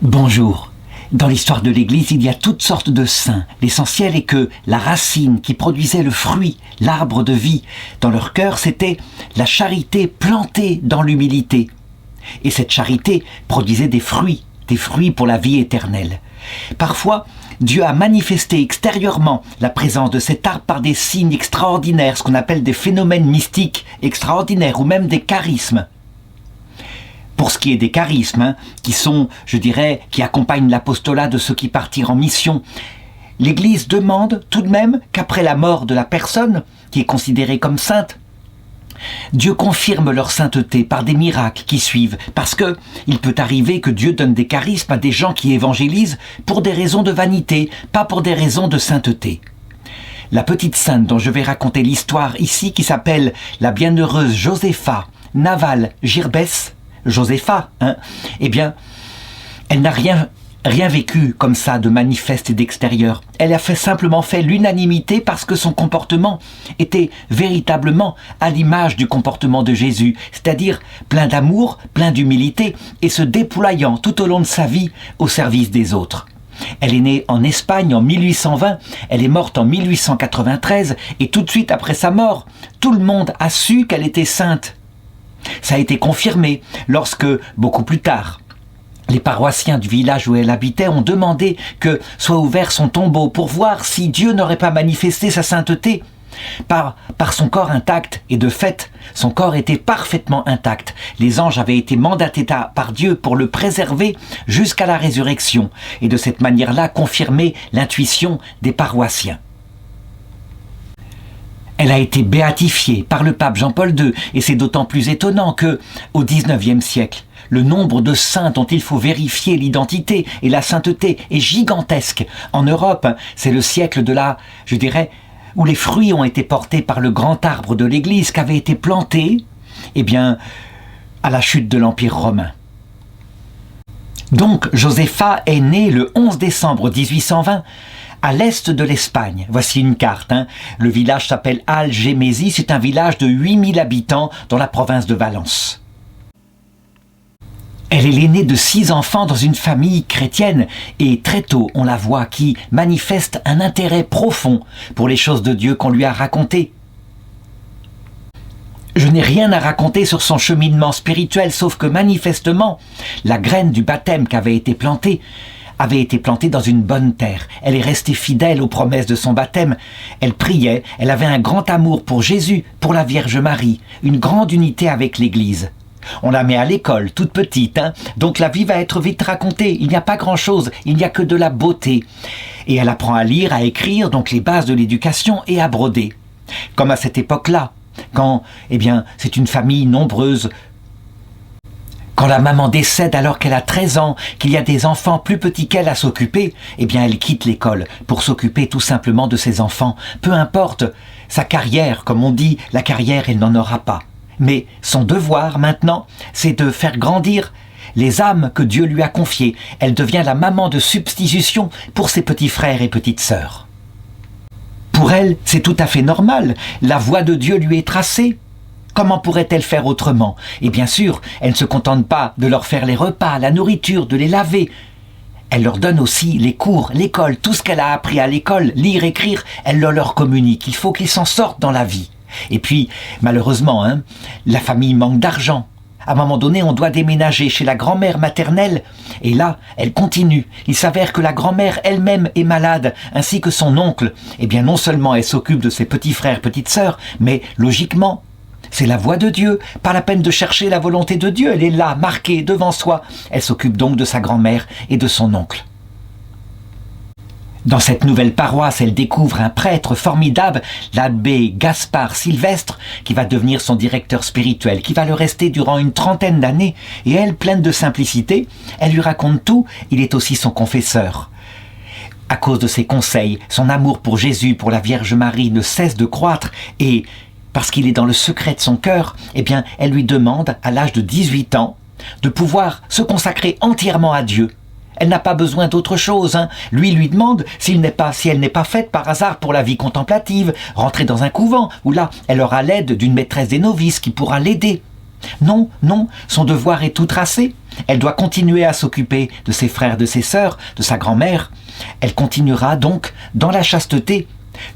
Bonjour. Dans l'histoire de l'Église, il y a toutes sortes de saints. L'essentiel est que la racine qui produisait le fruit, l'arbre de vie, dans leur cœur, c'était la charité plantée dans l'humilité. Et cette charité produisait des fruits pour la vie éternelle. Parfois, Dieu a manifesté extérieurement la présence de cet arbre par des signes extraordinaires, ce qu'on appelle des phénomènes mystiques extraordinaires, ou même des charismes. Pour ce qui est des charismes, qui sont, qui accompagnent l'apostolat de ceux qui partirent en mission, l'Église demande tout de même qu'après la mort de la personne, qui est considérée comme sainte, Dieu confirme leur sainteté par des miracles qui suivent, parce que il peut arriver que Dieu donne des charismes à des gens qui évangélisent pour des raisons de vanité, pas pour des raisons de sainteté. La petite sainte dont je vais raconter l'histoire ici, qui s'appelle la bienheureuse Josépha Naval Girbès, Josépha, eh bien, elle n'a rien vécu comme ça de manifeste et d'extérieur. Elle a simplement fait l'unanimité parce que son comportement était véritablement à l'image du comportement de Jésus, c'est-à-dire plein d'amour, plein d'humilité et se déployant tout au long de sa vie au service des autres. Elle est née en Espagne en 1820, elle est morte en 1893 et tout de suite après sa mort, tout le monde a su qu'elle était sainte. Ça a été confirmé lorsque, beaucoup plus tard, les paroissiens du village où elle habitait ont demandé que soit ouvert son tombeau pour voir si Dieu n'aurait pas manifesté sa sainteté par son corps intact. Et de fait, son corps était parfaitement intact. Les anges avaient été mandatés par Dieu pour le préserver jusqu'à la résurrection et de cette manière-là confirmer l'intuition des paroissiens. Elle a été béatifiée par le pape Jean-Paul II et c'est d'autant plus étonnant que, au XIXe siècle, le nombre de saints dont il faut vérifier l'identité et la sainteté est gigantesque. En Europe, c'est le siècle où les fruits ont été portés par le grand arbre de l'Église qui avait été planté, à la chute de l'Empire romain. Donc, Josépha est née le 11 décembre 1820 à l'est de l'Espagne. Voici une carte. Le village s'appelle Algemesi. C'est un village de 8000 habitants dans la province de Valence. Elle est l'aînée de 6 enfants dans une famille chrétienne et très tôt on la voit qui manifeste un intérêt profond pour les choses de Dieu qu'on lui a racontées. Je n'ai rien à raconter sur son cheminement spirituel sauf que manifestement la graine du baptême qui avait été plantée dans une bonne terre. Elle est restée fidèle aux promesses de son baptême. Elle priait, elle avait un grand amour pour Jésus, pour la Vierge Marie, une grande unité avec l'Église. On la met à l'école, toute petite, donc la vie va être vite racontée. Il n'y a pas grand-chose, il n'y a que de la beauté. Et elle apprend à lire, à écrire, donc les bases de l'éducation, et à broder. Comme à cette époque-là, quand, c'est une famille nombreuse. Quand la maman décède alors qu'elle a 13 ans, qu'il y a des enfants plus petits qu'elle à s'occuper, elle quitte l'école pour s'occuper tout simplement de ses enfants. Peu importe sa carrière, comme on dit, la carrière elle n'en aura pas. Mais son devoir maintenant, c'est de faire grandir les âmes que Dieu lui a confiées. Elle devient la maman de substitution pour ses petits frères et petites sœurs. Pour elle, c'est tout à fait normal. La voie de Dieu lui est tracée. Comment pourrait-elle faire autrement? Et bien sûr, elle ne se contente pas de leur faire les repas, la nourriture, de les laver. Elle leur donne aussi les cours, l'école, tout ce qu'elle a appris à l'école, lire, écrire, elle le leur communique. Il faut qu'ils s'en sortent dans la vie. Et puis, malheureusement, la famille manque d'argent. À un moment donné, on doit déménager chez la grand-mère maternelle. Et là, elle continue. Il s'avère que la grand-mère elle-même est malade, ainsi que son oncle. Non seulement elle s'occupe de ses petits frères, petites sœurs, mais logiquement, c'est la voie de Dieu. Pas la peine de chercher la volonté de Dieu. Elle est là, marquée devant soi. Elle s'occupe donc de sa grand-mère et de son oncle. Dans cette nouvelle paroisse, elle découvre un prêtre formidable, l'abbé Gaspard Sylvestre, qui va devenir son directeur spirituel, qui va le rester durant une 30aine d'années. Et elle, pleine de simplicité, elle lui raconte tout. Il est aussi son confesseur. À cause de ses conseils, son amour pour Jésus, pour la Vierge Marie ne cesse de croître et parce qu'il est dans le secret de son cœur, elle lui demande, à l'âge de 18 ans, de pouvoir se consacrer entièrement à Dieu. Elle n'a pas besoin d'autre chose. Lui demande si elle n'est pas faite par hasard pour la vie contemplative, rentrer dans un couvent, où là, elle aura l'aide d'une maîtresse des novices qui pourra l'aider. Non, non, son devoir est tout tracé. Elle doit continuer à s'occuper de ses frères, de ses sœurs, de sa grand-mère. Elle continuera donc dans la chasteté,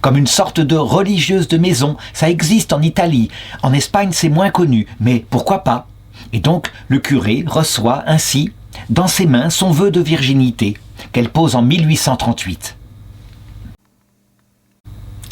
comme une sorte de religieuse de maison. Ça existe en Italie. En Espagne, c'est moins connu, mais pourquoi pas? Et donc, le curé reçoit ainsi, dans ses mains, son vœu de virginité, qu'elle pose en 1838.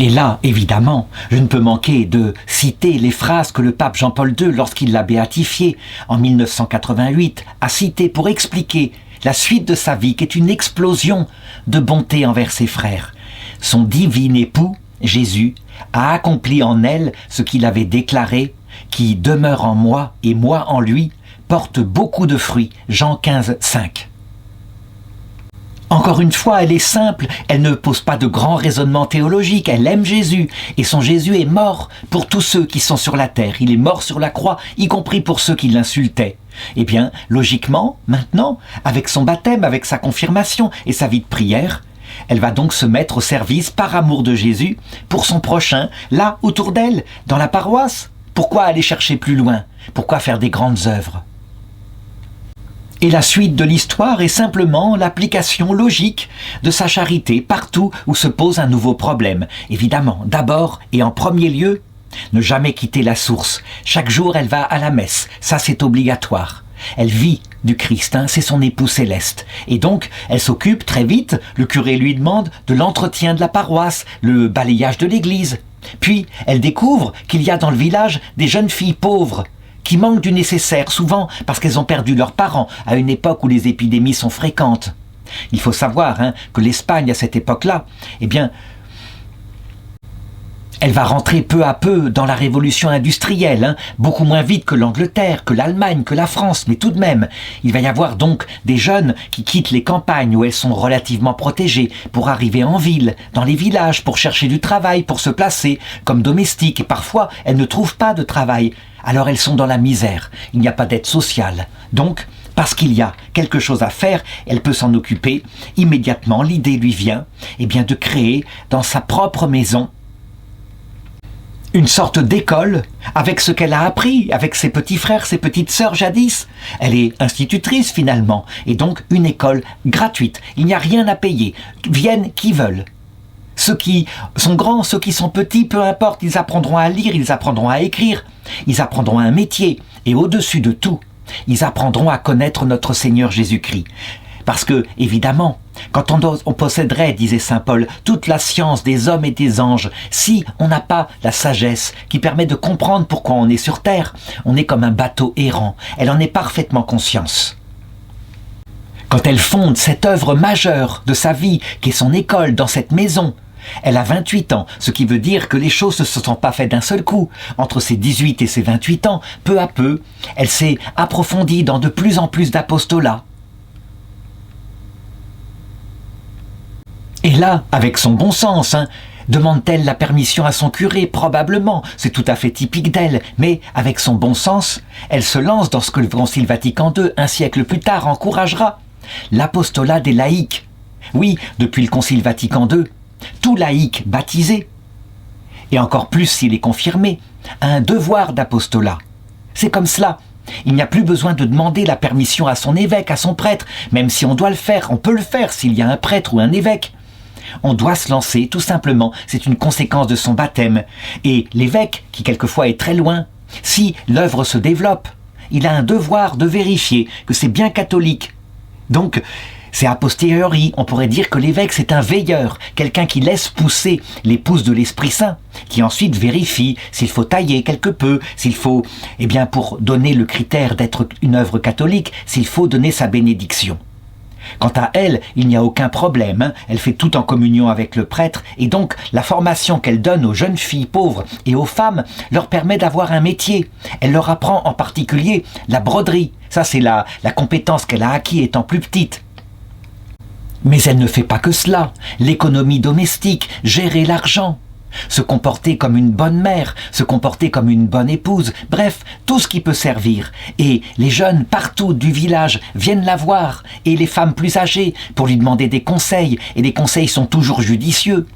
Et là, évidemment, je ne peux manquer de citer les phrases que le pape Jean-Paul II, lorsqu'il l'a béatifiée en 1988, a citées pour expliquer la suite de sa vie, qui est une explosion de bonté envers ses frères. Son divin époux, Jésus, a accompli en elle ce qu'il avait déclaré, qui demeure en moi et moi en lui, porte beaucoup de fruits. Jean 15, 5. Encore une fois, elle est simple, elle ne pose pas de grands raisonnements théologiques, elle aime Jésus, et son Jésus est mort pour tous ceux qui sont sur la terre, il est mort sur la croix, y compris pour ceux qui l'insultaient. Eh bien, logiquement, maintenant, avec son baptême, avec sa confirmation et sa vie de prière, elle va donc se mettre au service, par amour de Jésus, pour son prochain, là, autour d'elle, dans la paroisse. Pourquoi aller chercher plus loin? Pourquoi faire des grandes œuvres? Et la suite de l'histoire est simplement l'application logique de sa charité partout où se pose un nouveau problème. Évidemment, d'abord et en premier lieu, ne jamais quitter la source. Chaque jour, elle va à la messe. Ça, c'est obligatoire. Elle vit du Christ, c'est son époux céleste. Et donc, elle s'occupe très vite, le curé lui demande, de l'entretien de la paroisse, le balayage de l'église. Puis, elle découvre qu'il y a dans le village des jeunes filles pauvres, qui manquent du nécessaire, souvent parce qu'elles ont perdu leurs parents à une époque où les épidémies sont fréquentes. Il faut savoir que l'Espagne, à cette époque-là, eh bien, elle va rentrer peu à peu dans la révolution industrielle, beaucoup moins vite que l'Angleterre, que l'Allemagne, que la France, mais tout de même, il va y avoir donc des jeunes qui quittent les campagnes où elles sont relativement protégées pour arriver en ville, dans les villages, pour chercher du travail, pour se placer comme domestiques, et parfois elles ne trouvent pas de travail. Alors elles sont dans la misère, il n'y a pas d'aide sociale. Donc, parce qu'il y a quelque chose à faire, elle peut s'en occuper. Immédiatement, l'idée lui vient de créer dans sa propre maison une sorte d'école avec ce qu'elle a appris, avec ses petits frères, ses petites sœurs jadis. Elle est institutrice finalement, et donc une école gratuite. Il n'y a rien à payer. Viennent qui veulent. Ceux qui sont grands, ceux qui sont petits, peu importe, ils apprendront à lire, ils apprendront à écrire, ils apprendront un métier, et au-dessus de tout, ils apprendront à connaître notre Seigneur Jésus-Christ. Parce que, évidemment, quand on posséderait, disait saint Paul, toute la science des hommes et des anges, si on n'a pas la sagesse qui permet de comprendre pourquoi on est sur terre, on est comme un bateau errant. Elle en est parfaitement conscience. Quand elle fonde cette œuvre majeure de sa vie, qui est son école dans cette maison, elle a 28 ans, ce qui veut dire que les choses ne se sont pas faites d'un seul coup. Entre ses 18 et ses 28 ans, peu à peu, elle s'est approfondie dans de plus en plus d'apostolats. Et là, avec son bon sens, demande-t-elle la permission à son curé? Probablement, c'est tout à fait typique d'elle. Mais avec son bon sens, elle se lance dans ce que le Concile Vatican II, un siècle plus tard, encouragera. L'apostolat des laïcs. Oui, depuis le Concile Vatican II, tout laïc baptisé, et encore plus s'il est confirmé, a un devoir d'apostolat. C'est comme cela. Il n'y a plus besoin de demander la permission à son évêque, à son prêtre, même si on doit le faire, on peut le faire s'il y a un prêtre ou un évêque. On doit se lancer, tout simplement, c'est une conséquence de son baptême. Et l'évêque, qui quelquefois est très loin, si l'œuvre se développe, il a un devoir de vérifier que c'est bien catholique. Donc, c'est a posteriori, on pourrait dire que l'évêque c'est un veilleur, quelqu'un qui laisse pousser les pousses de l'Esprit Saint, qui ensuite vérifie s'il faut tailler quelque peu, s'il faut, pour donner le critère d'être une œuvre catholique, s'il faut donner sa bénédiction. Quant à elle, il n'y a aucun problème, elle fait tout en communion avec le prêtre, et donc la formation qu'elle donne aux jeunes filles pauvres et aux femmes leur permet d'avoir un métier. Elle leur apprend en particulier la broderie, ça c'est la compétence qu'elle a acquis étant plus petite. Mais elle ne fait pas que cela, l'économie domestique, gérer l'argent, se comporter comme une bonne mère, se comporter comme une bonne épouse, bref, tout ce qui peut servir. Et les jeunes partout du village viennent la voir, et les femmes plus âgées, pour lui demander des conseils, et les conseils sont toujours judicieux.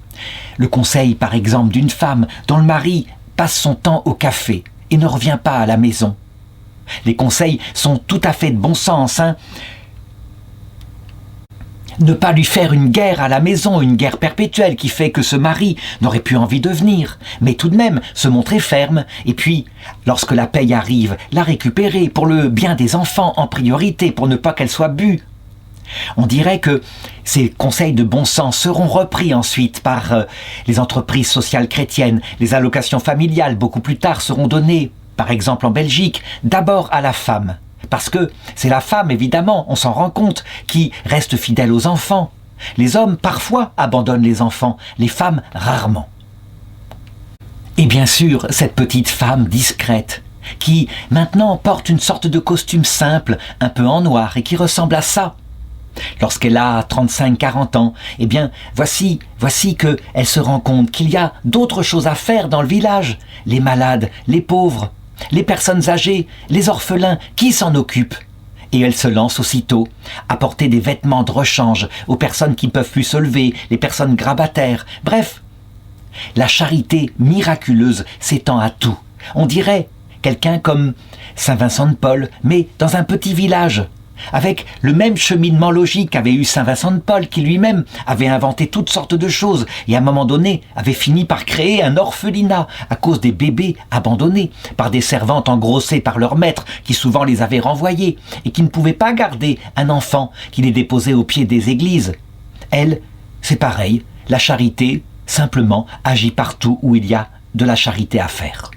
Le conseil, par exemple, d'une femme dont le mari passe son temps au café et ne revient pas à la maison. Les conseils sont tout à fait de bon sens, hein. Ne pas lui faire une guerre à la maison, une guerre perpétuelle qui fait que ce mari n'aurait plus envie de venir, mais tout de même se montrer ferme, et puis, lorsque la paye arrive, la récupérer pour le bien des enfants en priorité, pour ne pas qu'elle soit bue. On dirait que ces conseils de bon sens seront repris ensuite par les entreprises sociales chrétiennes. Les allocations familiales, beaucoup plus tard, seront données, par exemple en Belgique, d'abord à la femme. Parce que c'est la femme, évidemment, on s'en rend compte, qui reste fidèle aux enfants. Les hommes, parfois, abandonnent les enfants, les femmes, rarement. Et bien sûr, cette petite femme discrète, qui maintenant porte une sorte de costume simple, un peu en noir, et qui ressemble à ça. Lorsqu'elle a 35-40 ans, eh bien, voici qu'elle se rend compte qu'il y a d'autres choses à faire dans le village. Les malades, les pauvres, les personnes âgées, les orphelins, qui s'en occupent? Et elle se lance aussitôt à porter des vêtements de rechange aux personnes qui ne peuvent plus se lever, les personnes grabataires. Bref, la charité miraculeuse s'étend à tout. On dirait quelqu'un comme Saint Vincent de Paul, mais dans un petit village, avec le même cheminement logique qu'avait eu Saint Vincent de Paul, qui lui-même avait inventé toutes sortes de choses et à un moment donné avait fini par créer un orphelinat à cause des bébés abandonnés par des servantes engrossées par leur maître qui souvent les avaient renvoyés et qui ne pouvaient pas garder un enfant qui les déposait au pied des églises. Elle, c'est pareil, la charité simplement agit partout où il y a de la charité à faire.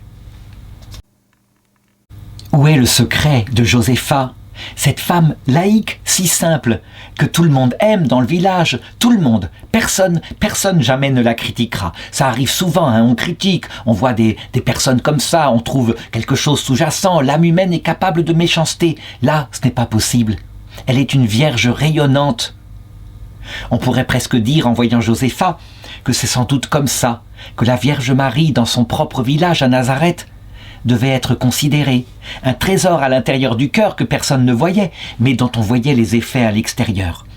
Où est le secret de Josépha? Cette femme laïque si simple que tout le monde aime dans le village, tout le monde, personne jamais ne la critiquera. Ça arrive souvent, hein, on critique, on voit des personnes comme ça, on trouve quelque chose sous-jacent, l'âme humaine est capable de méchanceté. Là, ce n'est pas possible. Elle est une vierge rayonnante. On pourrait presque dire, en voyant Josépha, que c'est sans doute comme ça que la Vierge Marie, dans son propre village à Nazareth, devait être considérée, un trésor à l'intérieur du cœur que personne ne voyait, mais dont on voyait les effets à l'extérieur.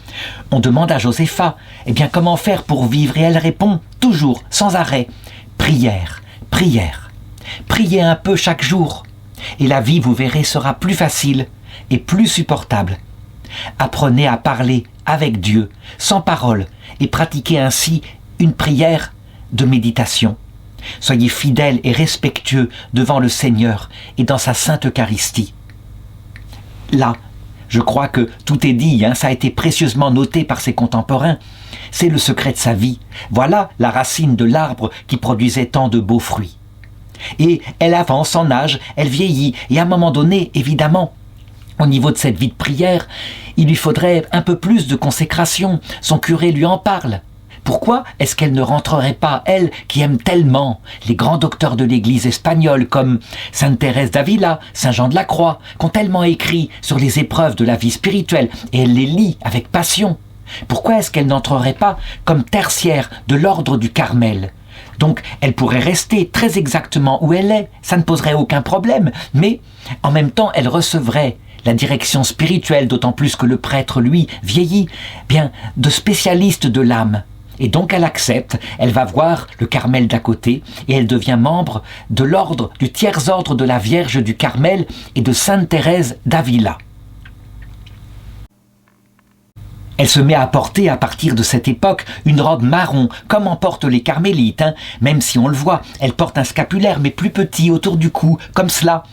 On demande à Josépha, comment faire pour vivre? Et elle répond, toujours, sans arrêt, prière, prière. Priez un peu chaque jour, et la vie, vous verrez, sera plus facile et plus supportable. Apprenez à parler avec Dieu, sans parole, et pratiquez ainsi une prière de méditation. Soyez fidèles et respectueux devant le Seigneur et dans sa sainte Eucharistie. Là, je crois que tout est dit, ça a été précieusement noté par ses contemporains. C'est le secret de sa vie. Voilà la racine de l'arbre qui produisait tant de beaux fruits. Et elle avance en âge, elle vieillit, et à un moment donné, évidemment, au niveau de cette vie de prière, il lui faudrait un peu plus de consécration. Son curé lui en parle. Pourquoi est-ce qu'elle ne rentrerait pas, elle qui aime tellement les grands docteurs de l'Église espagnole comme Sainte Thérèse d'Avila, Saint Jean de la Croix, qui ont tellement écrit sur les épreuves de la vie spirituelle et elle les lit avec passion? Pourquoi est-ce qu'elle n'entrerait pas comme tertiaire de l'ordre du Carmel? Donc elle pourrait rester très exactement où elle est, ça ne poserait aucun problème, mais en même temps elle recevrait la direction spirituelle, d'autant plus que le prêtre, lui, vieillit, de spécialiste de l'âme. Et donc elle accepte, elle va voir le Carmel d'à côté et elle devient membre de l'ordre, du tiers ordre de la Vierge du Carmel et de Sainte Thérèse d'Avila. Elle se met à porter à partir de cette époque une robe marron, comme en portent les carmélites, même si on le voit, elle porte un scapulaire mais plus petit autour du cou, comme cela.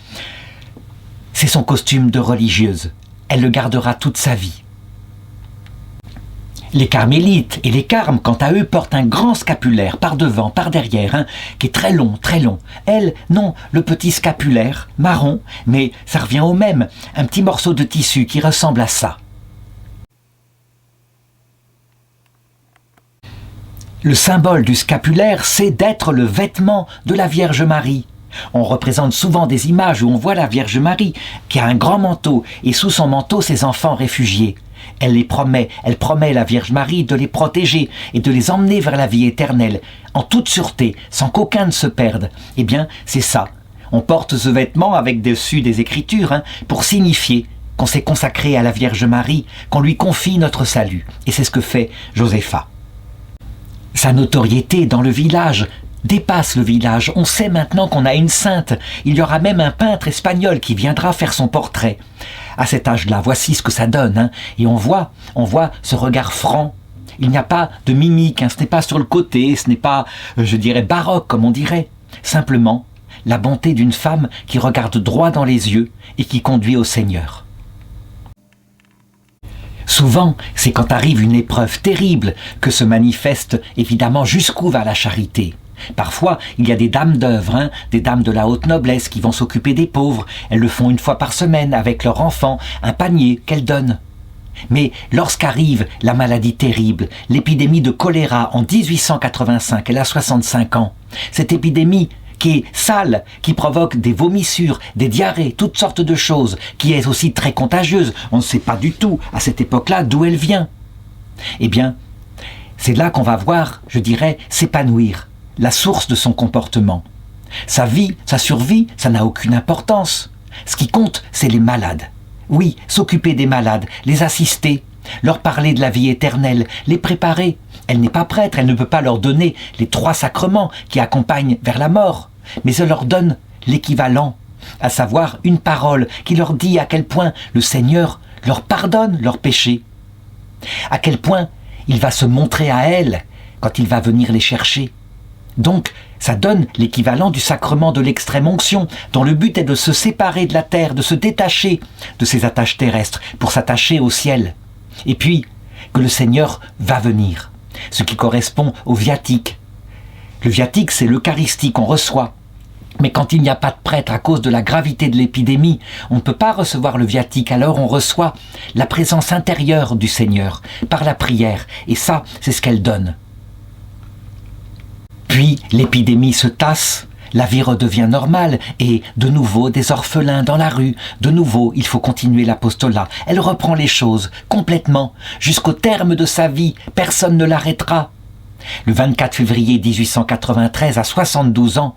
C'est son costume de religieuse, elle le gardera toute sa vie. Les carmélites et les carmes, quant à eux, portent un grand scapulaire par devant, par derrière, qui est très long, très long. Elle, non, le petit scapulaire, marron, mais ça revient au même, un petit morceau de tissu qui ressemble à ça. Le symbole du scapulaire, c'est d'être le vêtement de la Vierge Marie. On représente souvent des images où on voit la Vierge Marie qui a un grand manteau et sous son manteau ses enfants réfugiés. Elle promet la Vierge Marie de les protéger et de les emmener vers la vie éternelle, en toute sûreté, sans qu'aucun ne se perde. C'est ça. On porte ce vêtement avec dessus des écritures pour signifier qu'on s'est consacré à la Vierge Marie, qu'on lui confie notre salut. Et c'est ce que fait Josépha. Sa notoriété dans le village dépasse le village. On sait maintenant qu'on a une sainte. Il y aura même un peintre espagnol qui viendra faire son portrait. À cet âge-là, voici ce que ça donne. Hein. Et on voit ce regard franc. Il n'y a pas de mimique, hein. Ce n'est pas sur le côté, ce n'est pas, je dirais, baroque comme on dirait. Simplement, la bonté d'une femme qui regarde droit dans les yeux et qui conduit au Seigneur. Souvent, c'est quand arrive une épreuve terrible que se manifeste évidemment jusqu'où va la charité. Parfois, il y a des dames d'œuvre, hein, des dames de la haute noblesse qui vont s'occuper des pauvres. Elles le font une fois par semaine avec leur enfant, un panier qu'elles donnent. Mais lorsqu'arrive la maladie terrible, l'épidémie de choléra en 1885, elle a 65 ans, cette épidémie qui est sale, qui provoque des vomissures, des diarrhées, toutes sortes de choses, qui est aussi très contagieuse. On ne sait pas du tout, à cette époque-là, d'où elle vient. Eh bien, c'est là qu'on va voir, je dirais, s'épanouir la source de son comportement. Sa vie, sa survie, ça n'a aucune importance. Ce qui compte, c'est les malades. Oui, s'occuper des malades, les assister, leur parler de la vie éternelle, les préparer. Elle n'est pas prêtre, elle ne peut pas leur donner les 3 sacrements qui accompagnent vers la mort, mais elle leur donne l'équivalent, à savoir une parole qui leur dit à quel point le Seigneur leur pardonne leurs péchés, à quel point il va se montrer à elle quand il va venir les chercher. Donc, ça donne l'équivalent du sacrement de l'extrême onction, dont le but est de se séparer de la terre, de se détacher de ses attaches terrestres pour s'attacher au ciel. Et puis, que le Seigneur va venir, ce qui correspond au viatique. Le viatique, c'est l'Eucharistie qu'on reçoit. Mais quand il n'y a pas de prêtre à cause de la gravité de l'épidémie, on ne peut pas recevoir le viatique, alors on reçoit la présence intérieure du Seigneur par la prière. Et ça, c'est ce qu'elle donne. Puis l'épidémie se tasse, la vie redevient normale et de nouveau des orphelins dans la rue. De nouveau, il faut continuer l'apostolat. Elle reprend les choses complètement. Jusqu'au terme de sa vie, personne ne l'arrêtera. Le 24 février 1893, à 72 ans,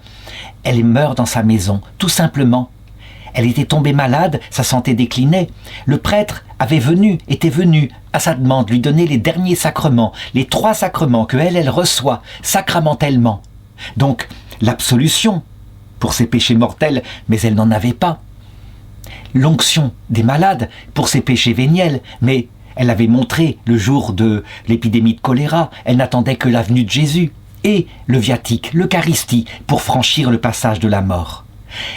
elle meurt dans sa maison, tout simplement. Elle était tombée malade, sa santé déclinait. Le prêtre était venu à sa demande lui donner les derniers sacrements, les 3 sacrements que elle reçoit sacramentellement. Donc, l'absolution pour ses péchés mortels, mais elle n'en avait pas. L'onction des malades pour ses péchés véniels, mais elle avait montré le jour de l'épidémie de choléra, elle n'attendait que la venue de Jésus. Et le viatique, l'Eucharistie, pour franchir le passage de la mort.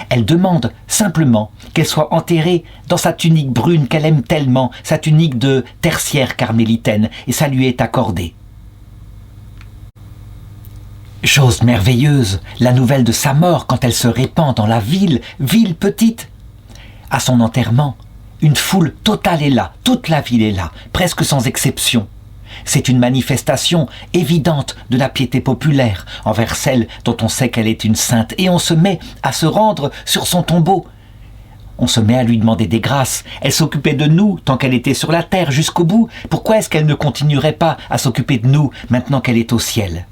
Elle demande simplement qu'elle soit enterrée dans sa tunique brune qu'elle aime tellement, sa tunique de tertiaire carmélitaine, et ça lui est accordé. Chose merveilleuse, la nouvelle de sa mort quand elle se répand dans la ville petite. À son enterrement, une foule totale est là, toute la ville est là, presque sans exception. C'est une manifestation évidente de la piété populaire envers celle dont on sait qu'elle est une sainte. Et on se met à se rendre sur son tombeau. On se met à lui demander des grâces. Elle s'occupait de nous tant qu'elle était sur la terre jusqu'au bout. Pourquoi est-ce qu'elle ne continuerait pas à s'occuper de nous maintenant qu'elle est au ciel ?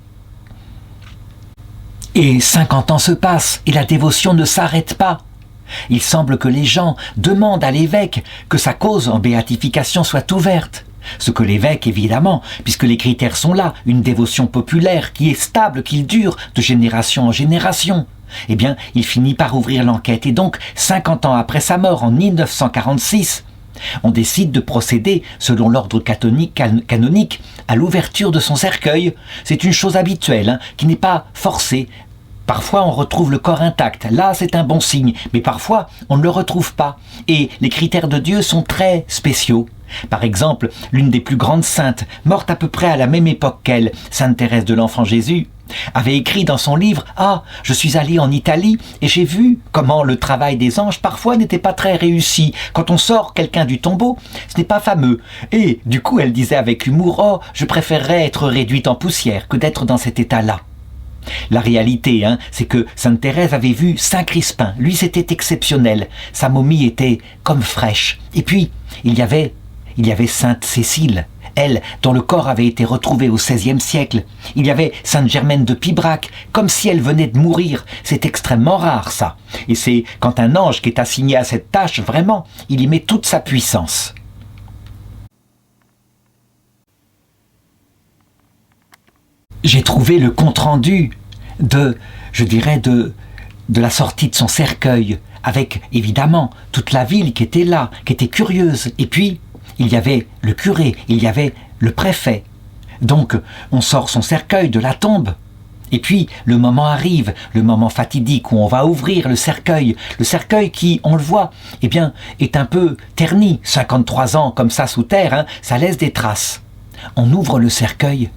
Et 50 ans se passent et la dévotion ne s'arrête pas. Il semble que les gens demandent à l'évêque que sa cause en béatification soit ouverte. Ce que l'évêque, évidemment, puisque les critères sont là, une dévotion populaire qui est stable, qui dure de génération en génération. Eh bien, il finit par ouvrir l'enquête. Et donc, 50 ans après sa mort, en 1946, on décide de procéder, selon l'ordre canonique, à l'ouverture de son cercueil. C'est une chose habituelle, hein, qui n'est pas forcée. Parfois, on retrouve le corps intact. Là, c'est un bon signe. Mais parfois, on ne le retrouve pas. Et les critères de Dieu sont très spéciaux. Par exemple, l'une des plus grandes saintes, morte à peu près à la même époque qu'elle, Sainte Thérèse de l'Enfant Jésus, avait écrit dans son livre « Ah, je suis allée en Italie et j'ai vu comment le travail des anges parfois n'était pas très réussi. Quand on sort quelqu'un du tombeau, ce n'est pas fameux. » Et du coup, elle disait avec humour « Oh, je préférerais être réduite en poussière que d'être dans cet état-là. » La réalité, c'est que Sainte Thérèse avait vu Saint Crispin. Lui, c'était exceptionnel. Sa momie était comme fraîche. Et puis, il y avait Sainte Cécile, elle, dont le corps avait été retrouvé au XVIe siècle. Il y avait Sainte Germaine de Pibrac, comme si elle venait de mourir. C'est extrêmement rare, ça. Et c'est quand un ange qui est assigné à cette tâche, vraiment, il y met toute sa puissance. J'ai trouvé le compte-rendu je dirais, de la sortie de son cercueil, avec évidemment toute la ville qui était là, qui était curieuse. Et puis, il y avait le curé, il y avait le préfet. Donc, on sort son cercueil de la tombe. Et puis, le moment arrive, le moment fatidique où on va ouvrir le cercueil qui, on le voit, eh bien, est un peu terni. 53 ans comme ça sous terre, hein, ça laisse des traces. On ouvre le cercueil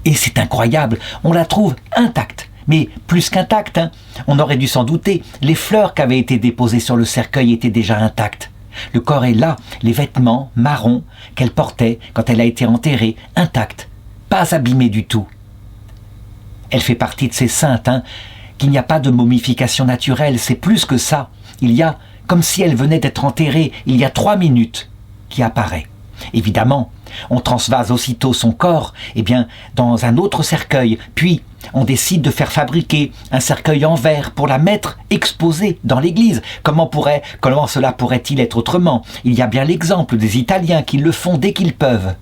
et c'est incroyable, on la trouve intacte. Mais plus qu'intacte, hein, on aurait dû s'en douter, les fleurs qui avaient été déposées sur le cercueil étaient déjà intactes. Le corps est là, les vêtements marrons qu'elle portait quand elle a été enterrée, intacts, pas abîmés du tout. Elle fait partie de ces saintes, hein, qu'il n'y a pas de momification naturelle, c'est plus que ça. Il y a, comme si elle venait d'être enterrée il y a 3 minutes, qui apparaît. Évidemment, on transvase aussitôt son corps, eh bien, dans un autre cercueil, puis on décide de faire fabriquer un cercueil en verre pour la mettre exposée dans l'église. Comment cela pourrait-il être autrement? Il y a bien l'exemple des Italiens qui le font dès qu'ils peuvent.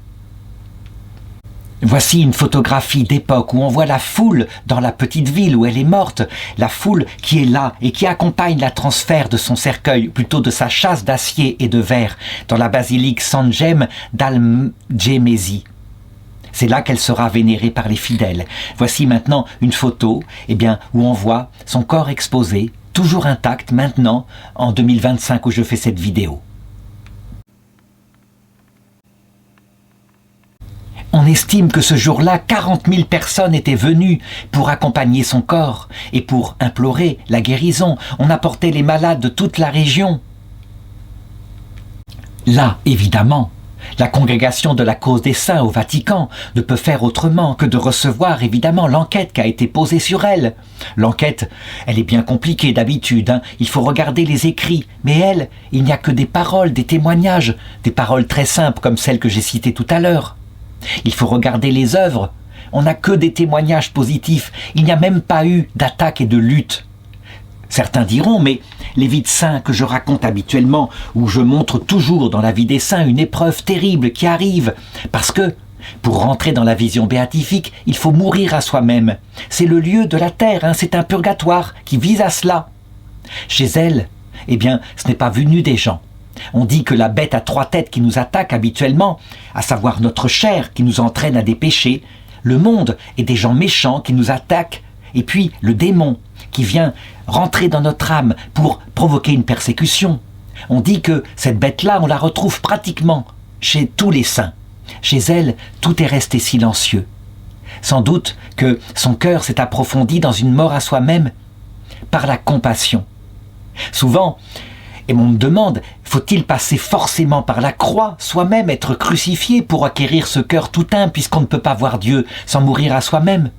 Voici une photographie d'époque où on voit la foule dans la petite ville où elle est morte, la foule qui est là et qui accompagne la transfert de son cercueil, plutôt de sa châsse d'acier et de verre, dans la basilique San Gem d'Algemesi. C'est là qu'elle sera vénérée par les fidèles. Voici maintenant une photo, eh bien, où on voit son corps exposé, toujours intact maintenant, en 2025 où je fais cette vidéo. On estime que ce jour-là, 40 000 personnes étaient venues pour accompagner son corps et pour implorer la guérison. On apportait les malades de toute la région. Là, évidemment, la congrégation de la cause des saints au Vatican ne peut faire autrement que de recevoir évidemment l'enquête qui a été posée sur elle. L'enquête, elle est bien compliquée d'habitude, hein. Il faut regarder les écrits, mais elle, il n'y a que des paroles, des témoignages, des paroles très simples comme celles que j'ai citées tout à l'heure. Il faut regarder les œuvres. On n'a que des témoignages positifs. Il n'y a même pas eu d'attaque et de lutte. Certains diront, mais les vies de saints que je raconte habituellement, où je montre toujours dans la vie des saints une épreuve terrible qui arrive, parce que, pour rentrer dans la vision béatifique, il faut mourir à soi-même. C'est le lieu de la terre, hein, c'est un purgatoire qui vise à cela. Chez elle, eh bien, ce n'est pas venu des gens. On dit que la bête à 3 têtes qui nous attaque habituellement, à savoir notre chair qui nous entraîne à des péchés, le monde et des gens méchants qui nous attaquent, et puis le démon qui vient rentrer dans notre âme pour provoquer une persécution. On dit que cette bête-là, on la retrouve pratiquement chez tous les saints. Chez elle, tout est resté silencieux. Sans doute que son cœur s'est approfondi dans une mort à soi-même par la compassion. Souvent, et on me demande, faut-il passer forcément par la croix, soi-même être crucifié pour acquérir ce cœur tout un, puisqu'on ne peut pas voir Dieu sans mourir à soi-même?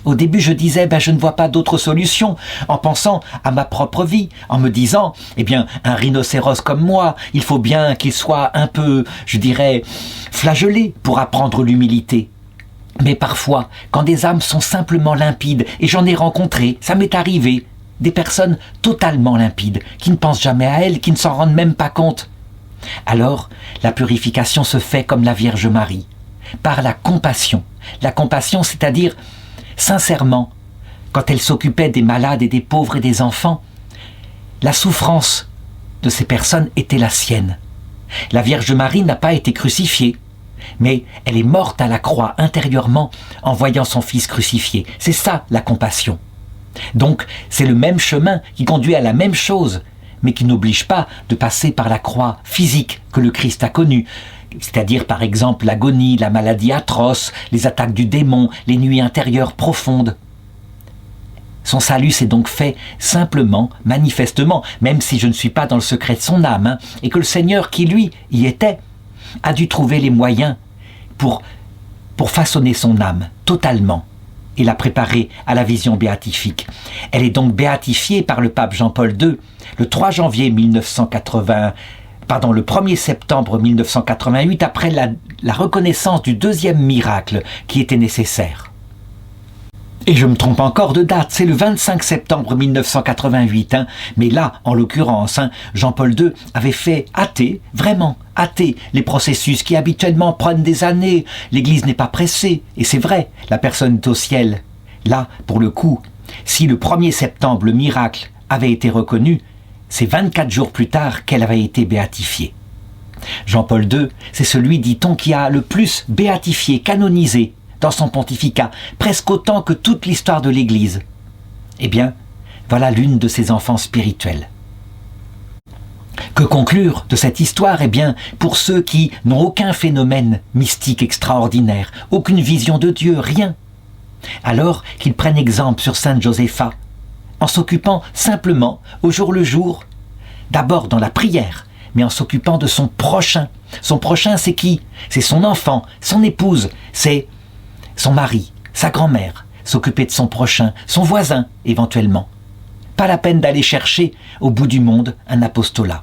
Au début, je disais, je ne vois pas d'autre solution, en pensant à ma propre vie, en me disant, eh bien, un rhinocéros comme moi, il faut bien qu'il soit un peu, je dirais, flagellé pour apprendre l'humilité. Mais parfois, quand des âmes sont simplement limpides, et j'en ai rencontré, ça m'est arrivé, des personnes totalement limpides, qui ne pensent jamais à elles, qui ne s'en rendent même pas compte. Alors, la purification se fait comme la Vierge Marie, par la compassion. La compassion, c'est-à-dire, sincèrement, quand elle s'occupait des malades et des pauvres et des enfants, la souffrance de ces personnes était la sienne. La Vierge Marie n'a pas été crucifiée, mais elle est morte à la croix intérieurement en voyant son Fils crucifié. C'est ça, la compassion. Donc, c'est le même chemin qui conduit à la même chose, mais qui n'oblige pas de passer par la croix physique que le Christ a connue, c'est-à-dire par exemple l'agonie, la maladie atroce, les attaques du démon, les nuits intérieures profondes. Son salut s'est donc fait simplement, manifestement, même si je ne suis pas dans le secret de son âme, et que le Seigneur qui, lui, y était, a dû trouver les moyens pour façonner son âme totalement et la préparer à la vision béatifique. Elle est donc béatifiée par le pape Jean-Paul II le 3 janvier 1980, le 1er septembre 1988, après la reconnaissance du deuxième miracle qui était nécessaire. Et je me trompe encore de date, c'est le 25 septembre 1988. Mais là, en l'occurrence, Jean-Paul II avait fait hâter, vraiment hâter, les processus qui habituellement prennent des années. L'Église n'est pas pressée, et c'est vrai, la personne est au ciel. Là, pour le coup, si le 1er septembre le miracle avait été reconnu, c'est 24 jours plus tard qu'elle avait été béatifiée. Jean-Paul II, c'est celui, dit-on, qui a le plus béatifié, canonisé dans son pontificat, presque autant que toute l'histoire de l'Église. Eh bien, voilà l'une de ses enfants spirituels. Que conclure de cette histoire? Eh bien, pour ceux qui n'ont aucun phénomène mystique extraordinaire, aucune vision de Dieu, rien, alors qu'ils prennent exemple sur Sainte Josépha, en s'occupant simplement, au jour le jour, d'abord dans la prière, mais en s'occupant de son prochain. Son prochain, c'est qui? C'est son enfant, son épouse, c'est son mari, sa grand-mère. S'occuper de son prochain, son voisin, éventuellement. Pas la peine d'aller chercher au bout du monde un apostolat.